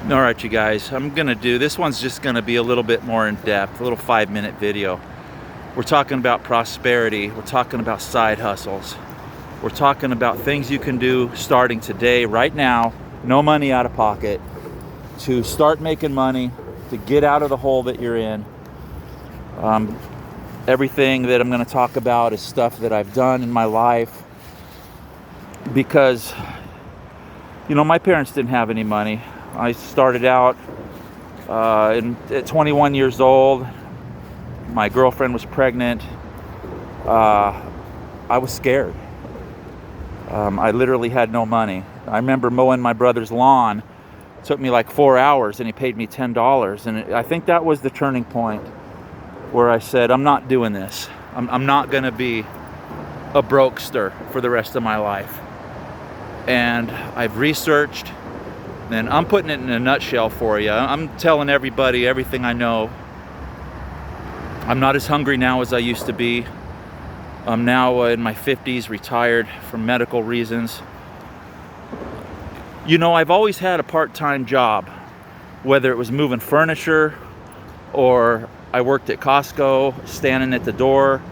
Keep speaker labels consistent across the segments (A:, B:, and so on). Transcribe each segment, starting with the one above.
A: All right, you guys, this one's just gonna be a little bit more in depth, a little 5-minute video. We're talking about prosperity. We're talking about side hustles. We're talking about things you can do starting today, right now, no money out of pocket, to start making money, to get out of the hole that you're in. Everything that I'm gonna talk about is stuff that I've done in my life because, my parents didn't have any money. I started out at 21 years old. My girlfriend was pregnant. I was scared. I literally had no money. I remember mowing my brother's lawn. It took me like 4 hours and he paid me $10. And I think that was the turning point where I said, I'm not doing this. I'm not going to be a brokester for the rest of my life. And I've researched, and I'm putting it in a nutshell for you. I'm telling everybody everything I know. I'm not as hungry now as I used to be. I'm now in my 50s, retired from medical reasons. I've always had a part-time job, whether it was moving furniture or I worked at Costco, standing at the door.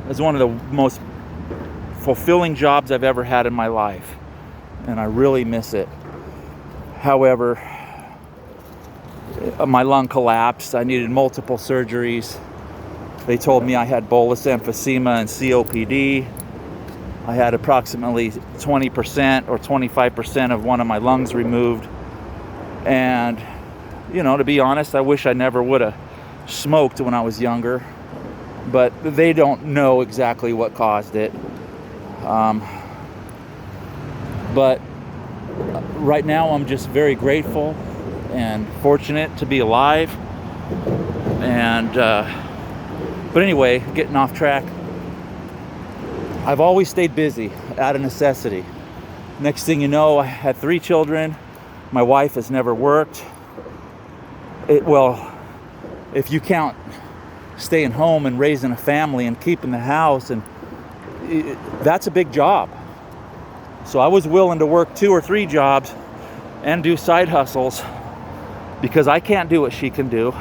A: It was one of the most fulfilling jobs I've ever had in my life, and I really miss it. However, my lung collapsed. I needed multiple surgeries. They told me I had bullous emphysema and COPD. I had approximately 20% or 25% of one of my lungs removed. And, to be honest, I wish I never would have smoked when I was younger. But they don't know exactly what caused it. But right now I'm just very grateful and fortunate to be alive. And but anyway, getting off track, I've always stayed busy out of necessity. Next thing you know, I had 3 children. My wife has never worked. If you count staying home and raising a family and keeping the house, and that's a big job. So I was willing to work 2 or 3 jobs and do side hustles because I can't do what she can do.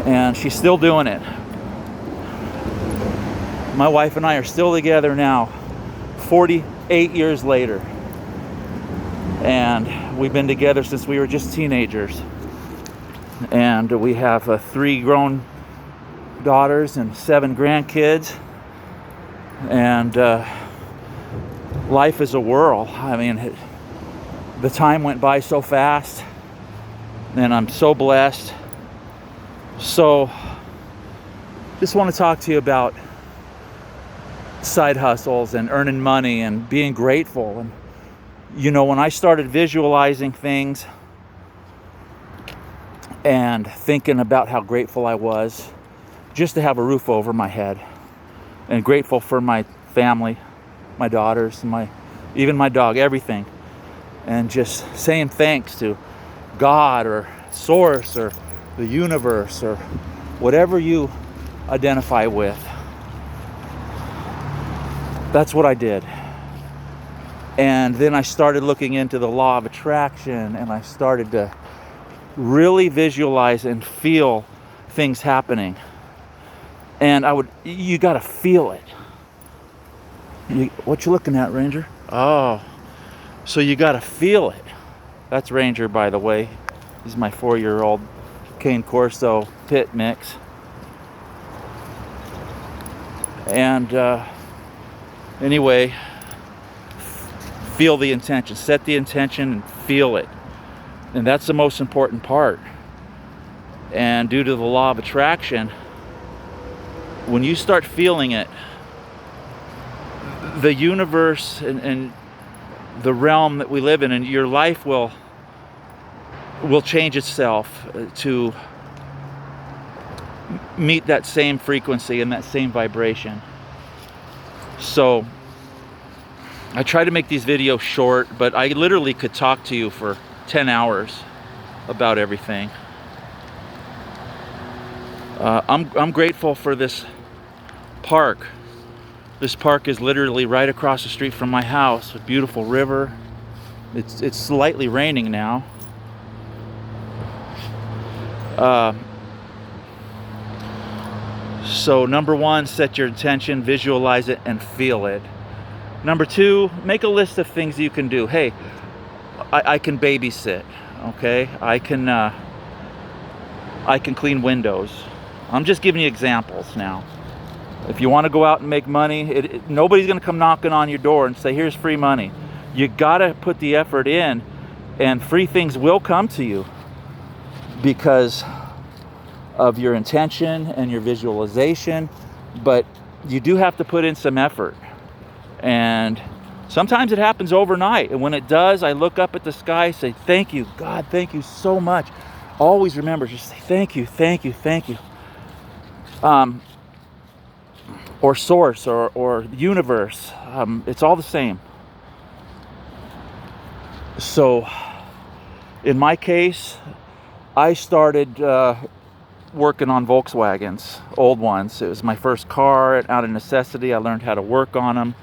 A: And she's still doing it. My wife and I are still together now, 48 years later. And we've been together since we were just teenagers. And we have 3 grown daughters and 7 grandkids. And life is a whirl. I mean, the time went by so fast, and I'm so blessed. So, just want to talk to you about side hustles and earning money and being grateful. And, when I started visualizing things and thinking about how grateful I was just to have a roof over my head, and grateful for my family, my daughters, even my dog, everything. And just saying thanks to God or Source or the universe or whatever you identify with. That's what I did. And then I started looking into the law of attraction, and I started to really visualize and feel things happening. And you got to feel it. What you looking at, Ranger? Oh, so you got to feel it. That's Ranger, by the way. He's my 4-year-old Cane Corso pit mix. And anyway, feel the intention. Set the intention and feel it. And that's the most important part. And due to the law of attraction, when you start feeling it, the universe and the realm that we live in, and your life will change itself to meet that same frequency and that same vibration. So I try to make these videos short, but I literally could talk to you for 10 hours about everything. I'm grateful for this park. This park is literally right across the street from my house. A beautiful river. It's slightly raining now, So number one, set your intention, visualize it, and feel it. Number two, make a list of things you can do. Hey, I can babysit, okay? I can clean windows. I'm just giving you examples now. If you want to go out and make money, nobody's going to come knocking on your door and say, here's free money. You got to put the effort in, and free things will come to you because of your intention and your visualization. But you do have to put in some effort. And sometimes it happens overnight. And when it does, I look up at the sky, say, thank you, God, thank you so much. Always remember, just say, thank you, thank you, thank you. Or source, or universe. It's all the same. So, in my case, I started working on Volkswagens, old ones. It was my first car. Out of necessity, I learned how to work on them.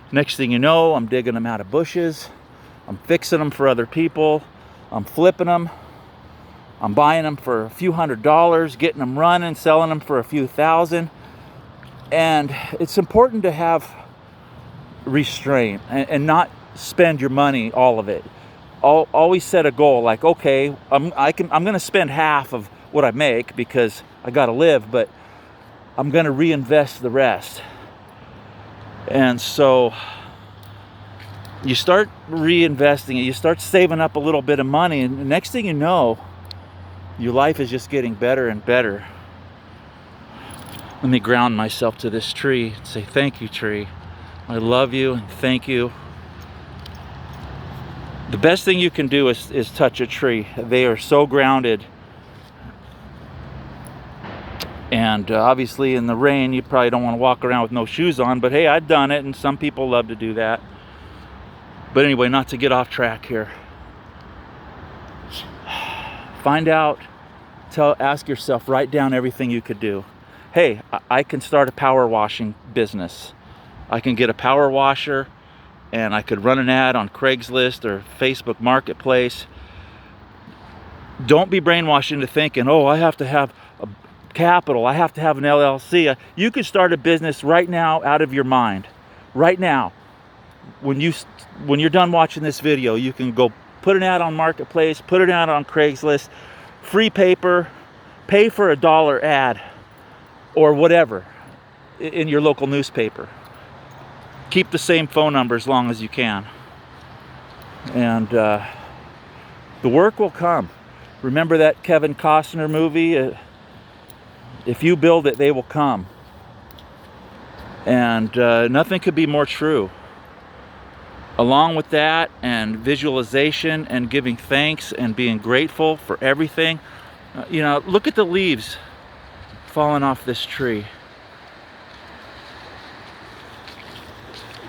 A: Next thing you know, I'm digging them out of bushes. I'm fixing them for other people. I'm flipping them. I'm buying them for a few $100s, getting them running, selling them for a few thousand. And it's important to have restraint and not spend your money, all of it. Always set a goal, like, okay, I'm going to spend half of what I make because I got to live, but I'm going to reinvest the rest. And so you start reinvesting it, you start saving up a little bit of money, and the next thing you know, your life is just getting better and better. Let me ground myself to this tree and say, thank you, tree. I love you and thank you. The best thing you can do is touch a tree. They are so grounded. And obviously in the rain, you probably don't want to walk around with no shoes on, but hey, I've done it, and some people love to do that. But anyway, not to get off track here. Find out, ask yourself, write down everything you could do. Hey, I can start a power washing business. I can get a power washer, and I could run an ad on Craigslist or Facebook Marketplace. Don't be brainwashed into thinking, oh, I have to have a capital, I have to have an LLC. You could start a business right now out of your mind. Right now. When you're done watching this video, you can go put an ad on Marketplace, put it out on Craigslist, free paper, pay for $1 ad, or whatever in your local newspaper. Keep the same phone number as long as you can. And the work will come. Remember that Kevin Costner movie? If you build it, they will come. And nothing could be more true. Along with that, and visualization, and giving thanks, and being grateful for everything. Look at the leaves falling off this tree.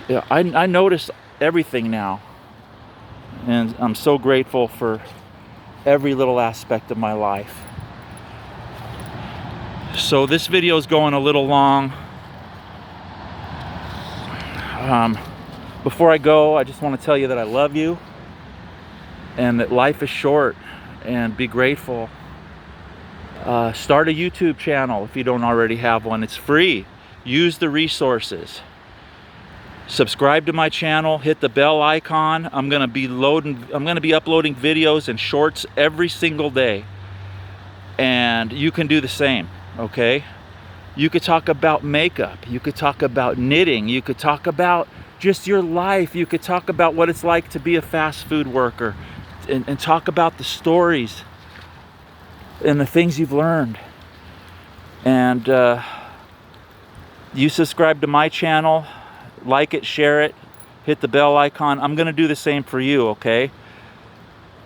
A: Yeah, I notice everything now. And I'm so grateful for every little aspect of my life. So this video is going a little long. Before I go, I just want to tell you that I love you, and that life is short, and be grateful. Start a YouTube channel if you don't already have one. It's free. Use the resources. Subscribe to my channel, hit the bell icon. I'm going to be uploading videos and shorts every single day. And you can do the same, okay? You could talk about makeup, you could talk about knitting, you could talk about just your life, you could talk about what it's like to be a fast food worker, and talk about the stories and the things you've learned. And you subscribe to my channel, like it, share it, hit the bell icon. I'm going to do the same for you, okay?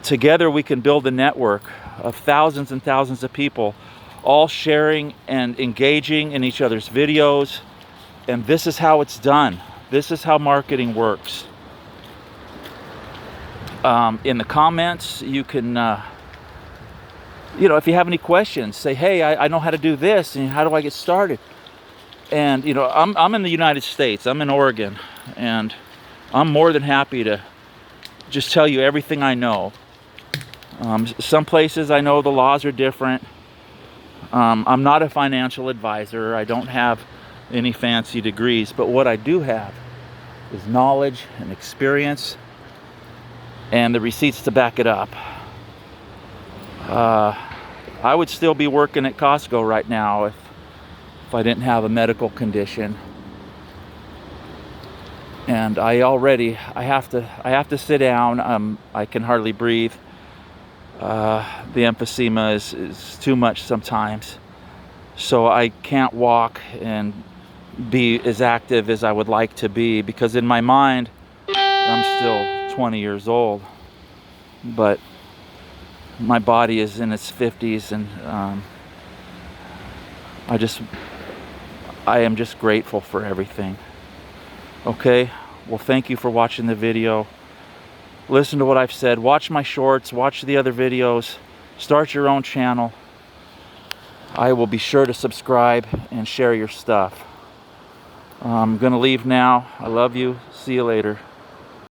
A: Together we can build a network of thousands and thousands of people, all sharing and engaging in each other's videos. And this is how it's done. This is how marketing works. In the comments, you can, if you have any questions, say, hey, I know how to do this, and how do I get started? And, I'm in the United States. I'm in Oregon. And I'm more than happy to just tell you everything I know. Some places I know the laws are different. I'm not a financial advisor. I don't have any fancy degrees, but what I do have is knowledge and experience and the receipts to back it up. I would still be working at Costco right now if I didn't have a medical condition. And I have to sit down. I can hardly breathe. The emphysema is too much sometimes, so I can't walk and be as active as I would like to be, because in my mind I'm still 20 years old, but my body is in its 50s, and I am just grateful for everything. Okay, well, thank you for watching the video. Listen to what I've said. Watch my shorts, watch the other videos, start your own channel. I will be sure to subscribe and share your stuff. I'm gonna leave now. I love you. See you later.